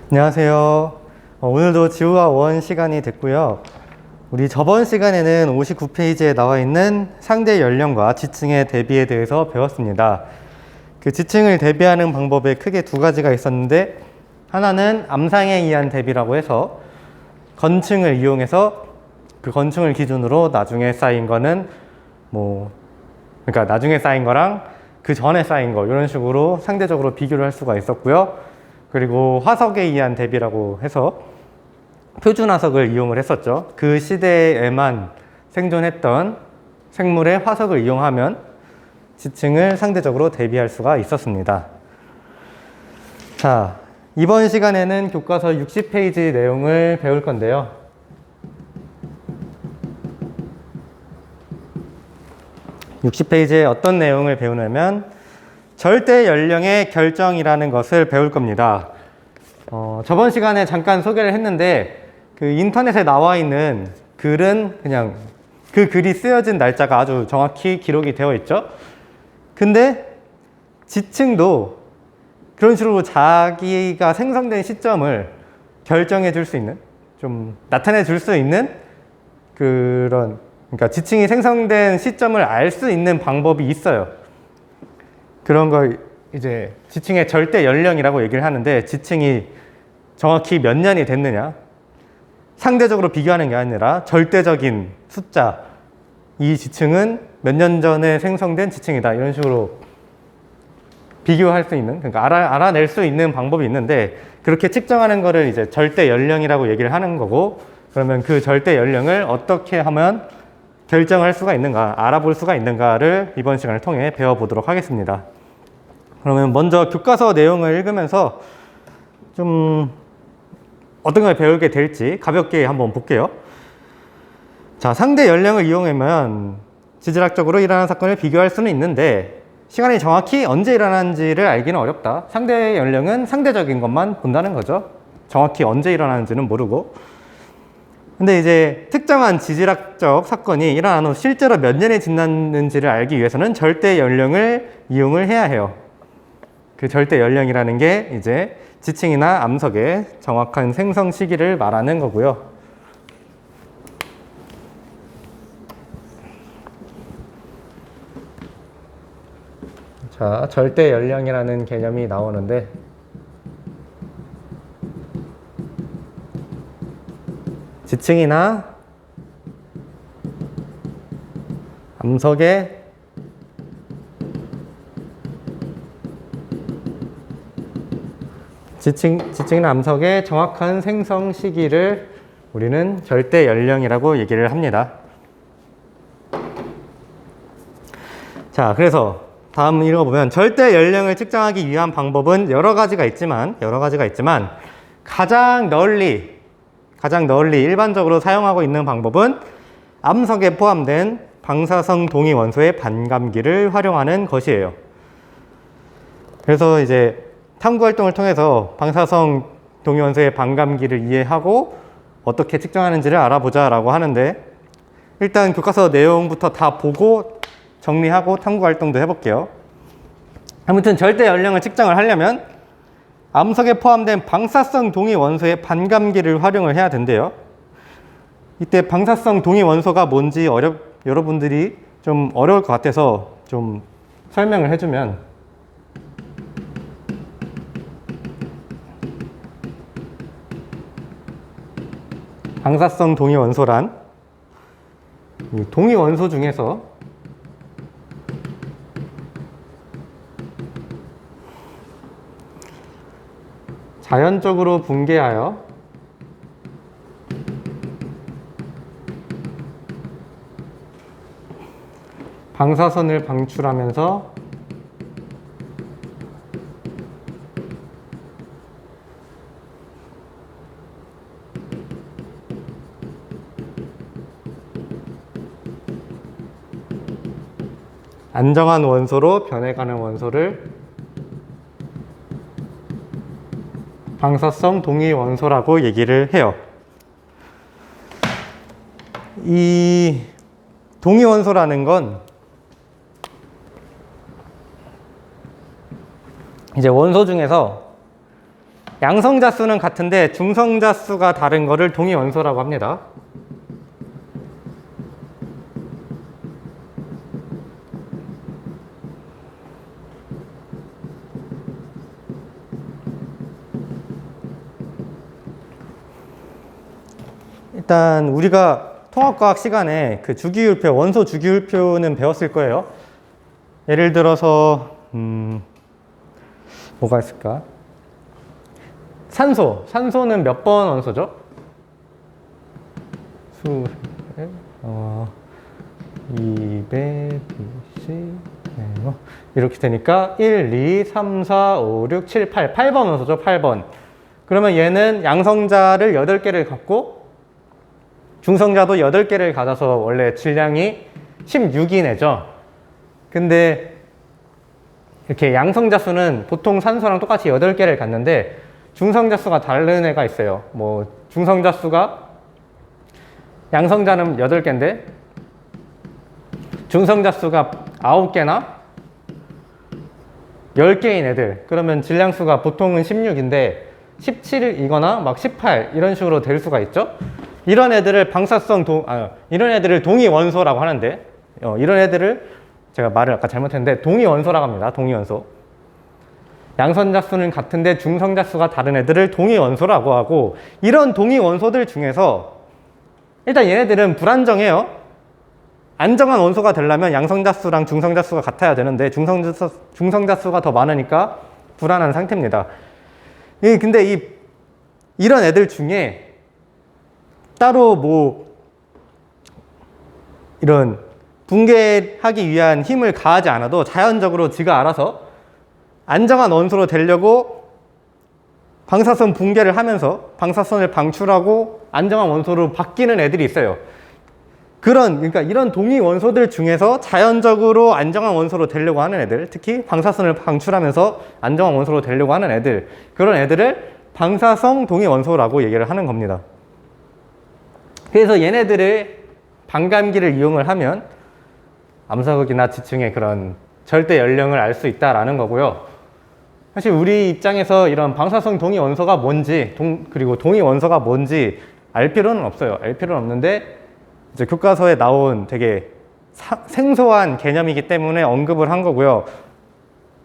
안녕하세요. 오늘도 지우와 원 시간이 됐고요. 우리 저번 시간에는 59페이지에 나와 있는 상대 연령과 지층의 대비에 대해서 배웠습니다. 그 지층을 대비하는 방법에 크게 두 가지가 있었는데, 하나는 암상에 의한 대비라고 해서 건층을 이용해서 그 건층을 기준으로 나중에 쌓인 거는 그러니까 나중에 쌓인 거랑 그 전에 쌓인 거 이런 식으로 상대적으로 비교를 할 수가 있었고요. 그리고 화석에 의한 대비라고 해서 표준화석을 이용을 했었죠. 그 시대에만 생존했던 생물의 화석을 이용하면 지층을 상대적으로 대비할 수가 있었습니다. 자, 이번 시간에는 교과서 60페이지 내용을 배울 건데요. (60페이지에) 어떤 내용을 배우냐면 절대 연령의 결정이라는 것을 배울 겁니다. 저번 시간에 잠깐 소개를 했는데, 그 인터넷에 나와 있는 글은 그냥 그 글이 쓰여진 날짜가 아주 정확히 기록이 되어 있죠. 근데 지층도 그런 식으로 자기가 생성된 시점을 결정해 줄 수 있는, 좀 나타내 줄 수 있는 그러니까 지층이 생성된 시점을 알 수 있는 방법이 있어요. 그런 걸 이제 지층의 절대 연령이라고 얘기를 하는데, 지층이 정확히 몇 년이 됐느냐, 상대적으로 비교하는 게 아니라 절대적인 숫자, 이 지층은 몇 년 전에 생성된 지층이다, 이런 식으로 비교할 수 있는, 그러니까 알아낼 수 있는 방법이 있는데, 그렇게 측정하는 거를 이제 절대 연령이라고 얘기를 하는 거고, 그러면 그 절대 연령을 어떻게 하면 결정할 수가 있는가, 알아볼 수가 있는가를 이번 시간을 통해 배워보도록 하겠습니다. 그러면 먼저 교과서 내용을 읽으면서 좀 어떤 걸 배우게 될지 가볍게 한번 볼게요. 자, 상대 연령을 이용하면 지질학적으로 일어난 사건을 비교할 수는 있는데, 시간이 정확히 언제 일어나는지를 알기는 어렵다. 상대 연령은 상대적인 것만 본다는 거죠. 정확히 언제 일어나는지는 모르고. 근데 이제 특정한 지질학적 사건이 일어난 후 실제로 몇 년이 지났는지를 알기 위해서는 절대 연령을 이용을 해야 해요. 그 절대 연령이라는 게 이제 지층이나 암석의 정확한 생성 시기를 말하는 거고요. 자, 절대 연령이라는 개념이 나오는데, 지층이나 암석의 지층이나 암석의 정확한 생성 시기를 우리는 절대 연령이라고 얘기를 합니다. 자, 그래서 다음 읽어보면, 절대 연령을 측정하기 위한 방법은 여러 가지가 있지만 가장 널리 일반적으로 사용하고 있는 방법은 암석에 포함된 방사성 동위 원소의 반감기를 활용하는 것이에요. 그래서 이제 탐구 활동을 통해서 방사성 동위 원소의 반감기를 이해하고 어떻게 측정하는지를 알아보자 라고 하는데, 일단 교과서 내용부터 다 보고 정리하고 탐구 활동도 해볼게요. 아무튼 절대 연령을 측정을 하려면 암석에 포함된 방사성 동위 원소의 반감기를 활용을 해야 된대요. 이때 방사성 동위 원소가 뭔지 여러분들이 좀 어려울 것 같아서 좀 설명을 해주면, 방사성 동위 원소란 이 동위 원소 중에서 자연적으로 붕괴하여 방사선을 방출하면서 안정한 원소로 변해가는 원소를 방사성 동위 원소라고 얘기를 해요. 이 동위 원소라는 건 이제 원소 중에서 양성자 수는 같은데 중성자 수가 다른 거를 동위원소라고 합니다. 일단 우리가 통합과학 시간에 그 주기율표, 원소 주기율표는 배웠을 거예요. 예를 들어서 뭐가 있을까? 산소는 몇 번 원소죠? 200, 20, 이렇게 되니까 1, 2, 3, 4, 5, 6, 7, 8, 8번 원소죠, 8번. 그러면 얘는 양성자를 8개를 갖고 중성자도 8개를 가져서 원래 질량이 16이네죠. 근데 이렇게 양성자 수는 보통 산소랑 똑같이 8개를 갖는데 중성자 수가 다른 애가 있어요. 뭐 중성자 수가 양성자는 8개인데 중성자 수가 9개나 10개인 애들, 그러면 질량 수가 보통은 16인데 17이거나 막 18 이런 식으로 될 수가 있죠. 이런 애들을 이런 애들을 동위원소라고 하는데 이런 애들을 제가 말을 아까 잘못했는데 동위원소라고 합니다. 동위원소. 양성자 수는 같은데 중성자 수가 다른 애들을 동위원소라고 하고, 이런 동위원소들 중에서 일단 얘네들은 불안정해요. 안정한 원소가 되려면 양성자 수랑 중성자 수가 같아야 되는데 중성자 수가 더 많으니까 불안한 상태입니다. 근데 이런 애들 중에 따로 뭐 이런 붕괴하기 위한 힘을 가하지 않아도 자연적으로 지가 알아서 안정한 원소로 되려고 방사선 붕괴를 하면서 방사선을 방출하고 안정한 원소로 바뀌는 애들이 있어요. 그러니까 이런 동위 원소들 중에서 자연적으로 안정한 원소로 되려고 하는 애들, 특히 방사선을 방출하면서 안정한 원소로 되려고 하는 애들, 그런 애들을 방사성 동위 원소라고 얘기를 하는 겁니다. 그래서 얘네들을 반감기를 이용을 하면 암사극이나 지층의 그런 절대 연령을 알 수 있다라는 거고요. 사실 우리 입장에서 이런 방사성 동위 원소가 뭔지 그리고 동위 원소가 뭔지 알 필요는 없어요. 알 필요는 없는데 이제 교과서에 나온 되게 생소한 개념이기 때문에 언급을 한 거고요.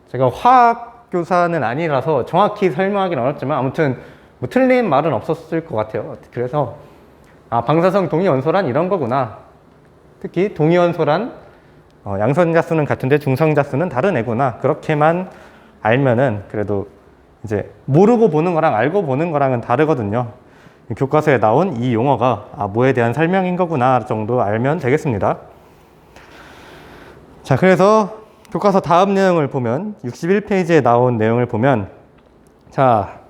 제가 화학 교사는 아니라서 정확히 설명하기는 어렵지만 아무튼 뭐 틀린 말은 없었을 것 같아요. 그래서 방사성 동위 원소란 이런 거구나. 특히 동위 원소란 양성자 수는 같은데 중성자 수는 다른 애구나. 그렇게만 알면은 그래도 이제 모르고 보는 거랑 알고 보는 거랑은 다르거든요. 교과서에 나온 이 용어가 뭐에 대한 설명인 거구나 정도 알면 되겠습니다. 자, 그래서 교과서 다음 내용을 보면 61페이지에 나온 내용을 보면, 자,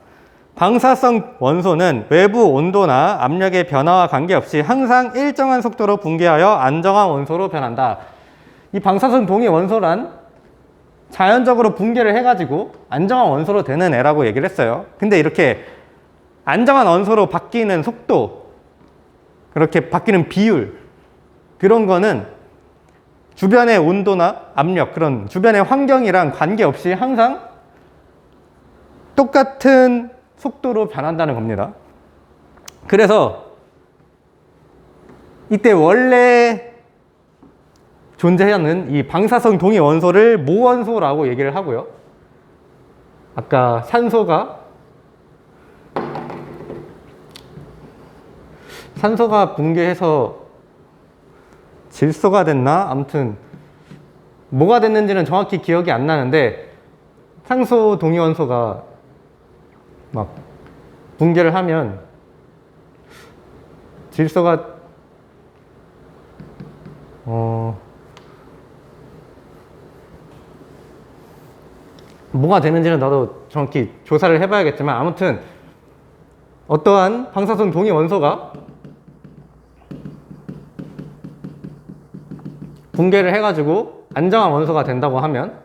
방사성 원소는 외부 온도나 압력의 변화와 관계없이 항상 일정한 속도로 붕괴하여 안정한 원소로 변한다. 이 방사성 동위 원소란 자연적으로 붕괴를 해가지고 안정한 원소로 되는 애라고 얘기를 했어요. 근데 이렇게 안정한 원소로 바뀌는 속도, 그렇게 바뀌는 비율, 그런 거는 주변의 온도나 압력, 그런 주변의 환경이랑 관계없이 항상 똑같은 속도로 변한다는 겁니다. 그래서 이때 원래 존재하는 이 방사성 동위 원소를 모원소라고 얘기를 하고요. 아까 산소가 붕괴해서 질소가 됐나? 아무튼 뭐가 됐는지는 정확히 기억이 안 나는데 산소 동위 원소가 막 붕괴를 하면 질소가 뭐가 되는지는 나도 정확히 조사를 해봐야겠지만 아무튼 어떠한 방사성 동위 원소가 붕괴를 해가지고 안정한 원소가 된다고 하면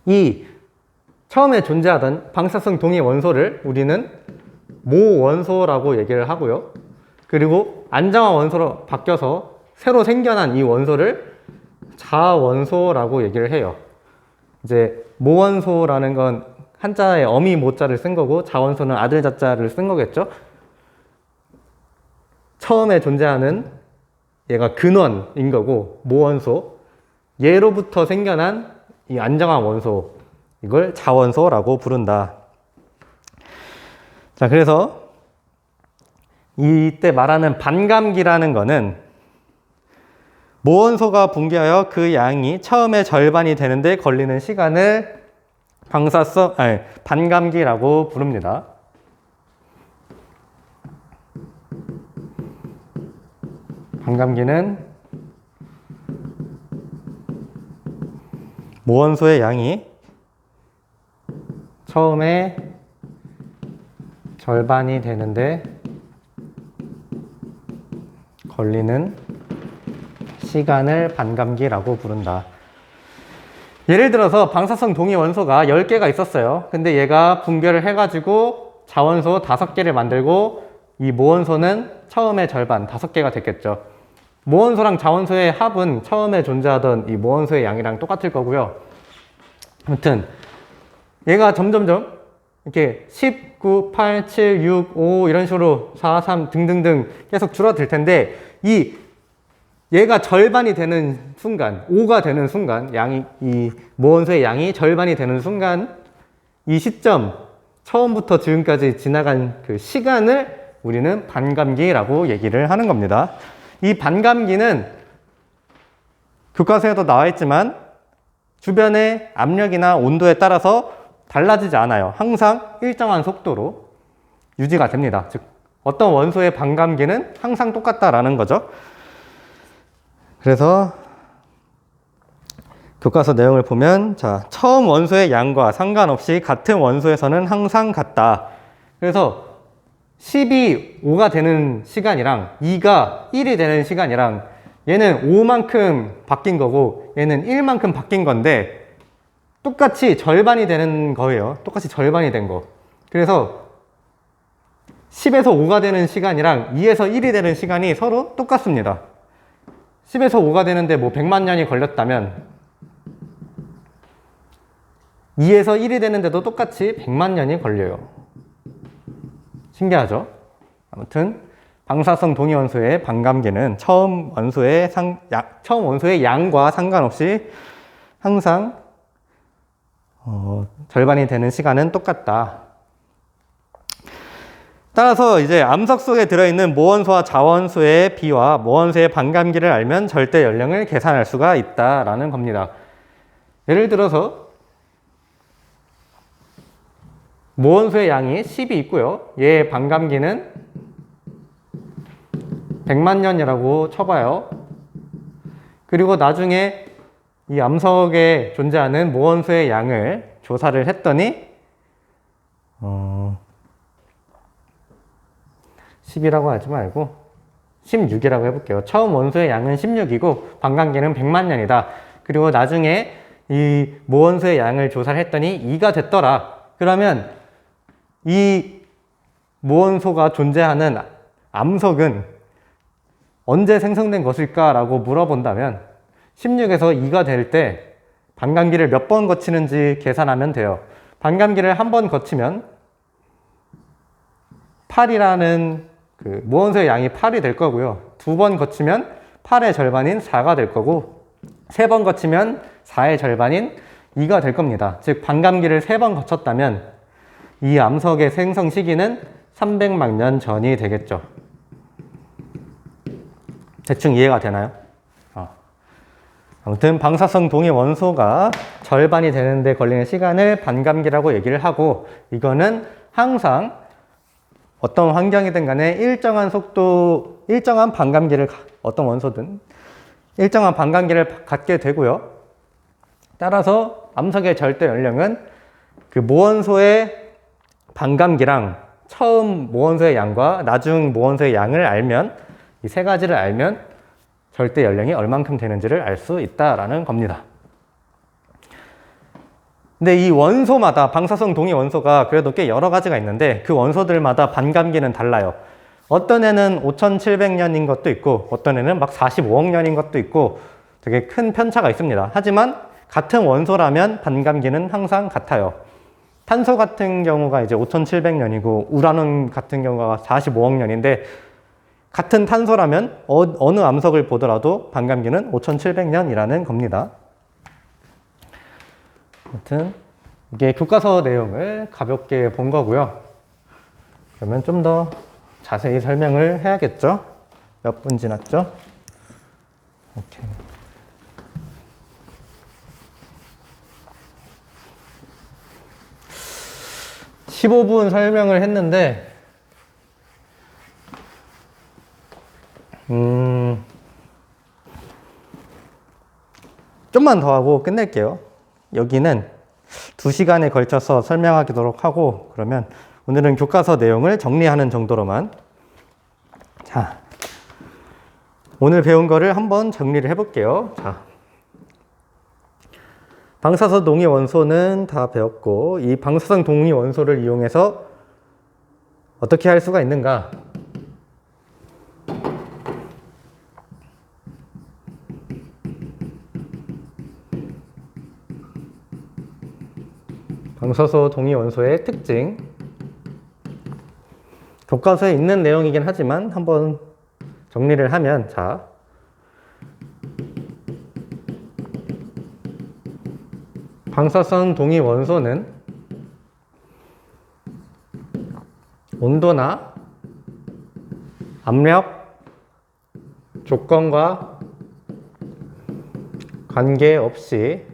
이 처음에 존재하던 방사성 동위 원소를 우리는 모원소라고 얘기를 하고요. 그리고 안정한 원소로 바뀌어서 새로 생겨난 이 원소를 자원소라고 얘기를 해요. 이제 모원소라는 건 한자에 어미 모자를 쓴 거고 자원소는 아들 자자를 쓴 거겠죠. 처음에 존재하는 얘가 근원인 거고 모원소, 얘로부터 생겨난 이 안정한 원소, 이걸 자원소라고 부른다. 자, 그래서 이때 말하는 반감기라는 거는 모원소가 붕괴하여 그 양이 처음에 절반이 되는데 걸리는 시간을 반감기라고 부릅니다. 반감기는 모원소의 양이 처음에 절반이 되는데 걸리는 시간을 반감기라고 부른다. 예를 들어서 방사성 동위 원소가 10개가 있었어요. 근데 얘가 붕괴를 해가지고 자원소 5개를 만들고 이 모원소는 처음에 절반 5개가 됐겠죠. 모원소랑 자원소의 합은 처음에 존재하던 이 모원소의 양이랑 똑같을 거고요. 아무튼 얘가 점점점 이렇게 10, 9, 8, 7, 6, 5 이런 식으로 4, 3 등등등 계속 줄어들 텐데 얘가 절반이 되는 순간, 5가 되는 순간, 이 모원소의 양이 절반이 되는 순간 이 시점, 처음부터 지금까지 지나간 그 시간을 우리는 반감기라고 얘기를 하는 겁니다. 이 반감기는 교과서에도 나와 있지만 주변의 압력이나 온도에 따라서 달라지지 않아요. 항상 일정한 속도로 유지가 됩니다. 즉, 어떤 원소의 반감기는 항상 똑같다라는 거죠. 그래서 교과서 내용을 보면 자, 처음 원소의 양과 상관없이 같은 원소에서는 항상 같다. 그래서 10이 5가 되는 시간이랑 2가 1이 되는 시간이랑 얘는 5만큼 바뀐 거고 얘는 1만큼 바뀐 건데 똑같이 절반이 되는 거예요. 똑같이 절반이 된 거. 그래서 10에서 5가 되는 시간이랑 2에서 1이 되는 시간이 서로 똑같습니다. 10에서 5가 되는데 뭐 100만 년이 걸렸다면 2에서 1이 되는데도 똑같이 100만 년이 걸려요. 신기하죠? 아무튼 방사성 동위 원소의 반감기는 처음 원소의 양과 상관없이 항상 절반이 되는 시간은 똑같다. 따라서 이제 암석 속에 들어있는 모원소와 자원소의 비와 모원소의 반감기를 알면 절대 연령을 계산할 수가 있다라는 겁니다. 예를 들어서 모원소의 양이 10이 있고요. 얘의 반감기는 100만 년이라고 쳐봐요. 그리고 나중에 이 암석에 존재하는 모원소의 양을 조사를 했더니 10이라고 하지 말고 16이라고 해볼게요. 처음 원소의 양은 16이고 반감기는 100만 년이다. 그리고 나중에 이 모원소의 양을 조사를 했더니 2가 됐더라. 그러면 이 모원소가 존재하는 암석은 언제 생성된 것일까라고 물어본다면 16에서 2가 될 때 반감기를 몇 번 거치는지 계산하면 돼요. 반감기를 한 번 거치면 8이라는 그 모원소의 양이 8이 될 거고요. 2번 거치면 8의 절반인 4가 될 거고 3번 거치면 4의 절반인 2가 될 겁니다. 즉 반감기를 3번 거쳤다면 이 암석의 생성 시기는 300만 년 전이 되겠죠. 대충 이해가 되나요? 아무튼 방사성 동위 원소가 절반이 되는데 걸리는 시간을 반감기라고 얘기를 하고 이거는 항상 어떤 환경이든 간에 일정한 속도, 일정한 반감기를 어떤 원소든 일정한 반감기를 갖게 되고요. 따라서 암석의 절대 연령은 그 모원소의 반감기랑 처음 모원소의 양과 나중 모원소의 양을 알면 이 세 가지를 알면 절대 연령이 얼만큼 되는지를 알 수 있다라는 겁니다. 근데 이 원소마다 방사성 동위 원소가 그래도 꽤 여러 가지가 있는데 그 원소들마다 반감기는 달라요. 어떤 애는 5,700년인 것도 있고 어떤 애는 막 45억 년인 것도 있고 되게 큰 편차가 있습니다. 하지만 같은 원소라면 반감기는 항상 같아요. 탄소 같은 경우가 이제 5,700년이고 우라늄 같은 경우가 45억 년인데 같은 탄소라면 어느 암석을 보더라도 반감기는 5,700년이라는 겁니다. 아무튼 이게 교과서 내용을 가볍게 본 거고요. 그러면 좀 더 자세히 설명을 해야겠죠? 몇 분 지났죠? 오케이. 15분 설명을 했는데 좀만 더 하고 끝낼게요. 여기는 2시간에 걸쳐서 설명하도록 하고 그러면 오늘은 교과서 내용을 정리하는 정도로만. 자, 오늘 배운 거를 한번 정리를 해볼게요. 자, 방사선 동위 원소는 다 배웠고 이 방사선 동위 원소를 이용해서 어떻게 할 수가 있는가? 방사선 동위 원소의 특징. 교과서에 있는 내용이긴 하지만 한번 정리를 하면, 자, 방사선 동위 원소는 온도나 압력 조건과 관계없이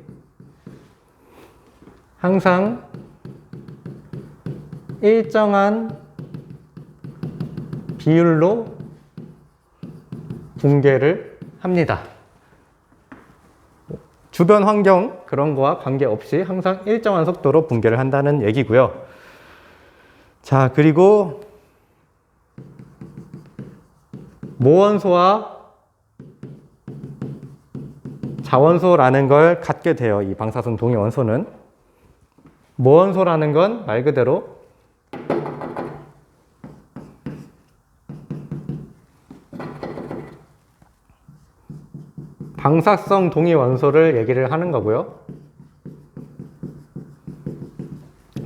항상 일정한 비율로 붕괴를 합니다. 주변 환경 그런 거와 관계없이 항상 일정한 속도로 붕괴를 한다는 얘기고요. 자, 그리고 모원소와 자원소라는 걸 갖게 돼요. 이 방사선 동위 원소는. 모원소라는 건 말 그대로 방사성 동위 원소를 얘기를 하는 거고요.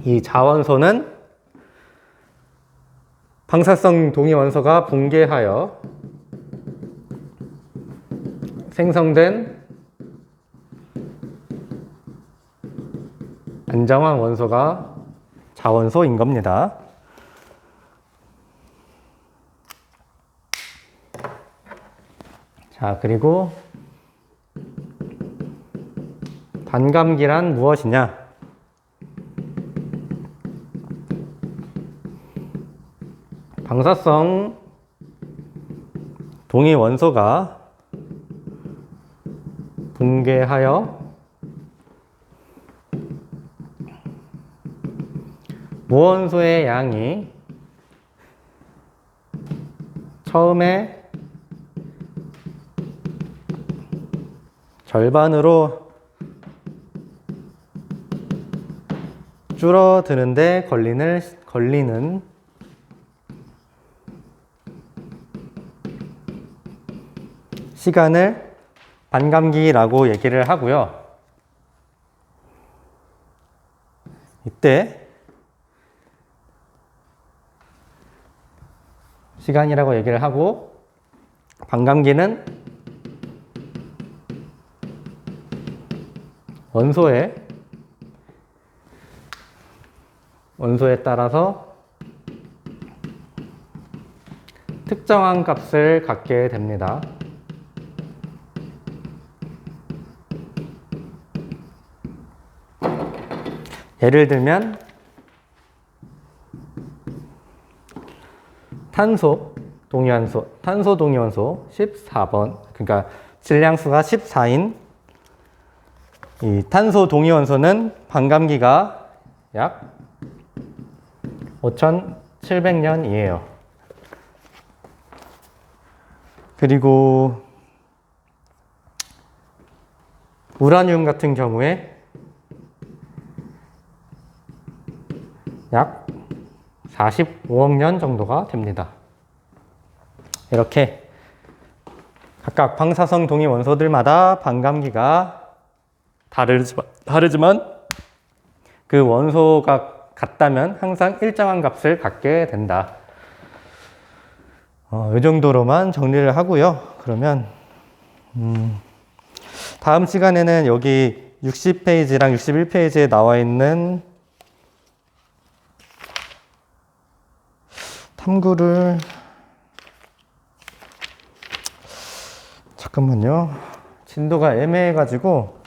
이 자원소는 방사성 동위 원소가 붕괴하여 생성된 안정환 원소가 자원소인 겁니다. 자, 그리고 반감기란 무엇이냐? 방사성 동위 원소가 붕괴하여 무원소의 양이 처음에 절반으로 줄어드는데 걸리는 시간을 반감기라고 얘기를 하고요. 이때 시간이라고 얘기를 하고 반감기는 원소에 따라서 특정한 값을 갖게 됩니다. 예를 들면 탄소 동위원소 14번, 그러니까 질량수가 14인 이 탄소 동위원소는 반감기가 약 5,700년이에요. 그리고 우라늄 같은 경우에 약 45억 년 정도가 됩니다. 이렇게 각각 방사성 동위 원소들마다 반감기가 다르지만 그 원소가 같다면 항상 일정한 값을 갖게 된다. 이 정도로만 정리를 하고요. 그러면 다음 시간에는 여기 60페이지랑 61페이지에 나와 있는 탐구를 잠깐만요. 진도가 애매해가지고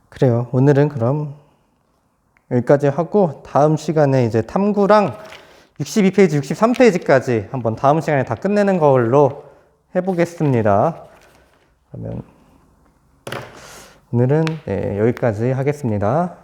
그래요. 오늘은 그럼 여기까지 하고 다음 시간에 이제 탐구랑 62페이지, 63페이지까지 한번 다음 시간에 다 끝내는 걸로 해보겠습니다. 그러면 오늘은 여기까지 하겠습니다.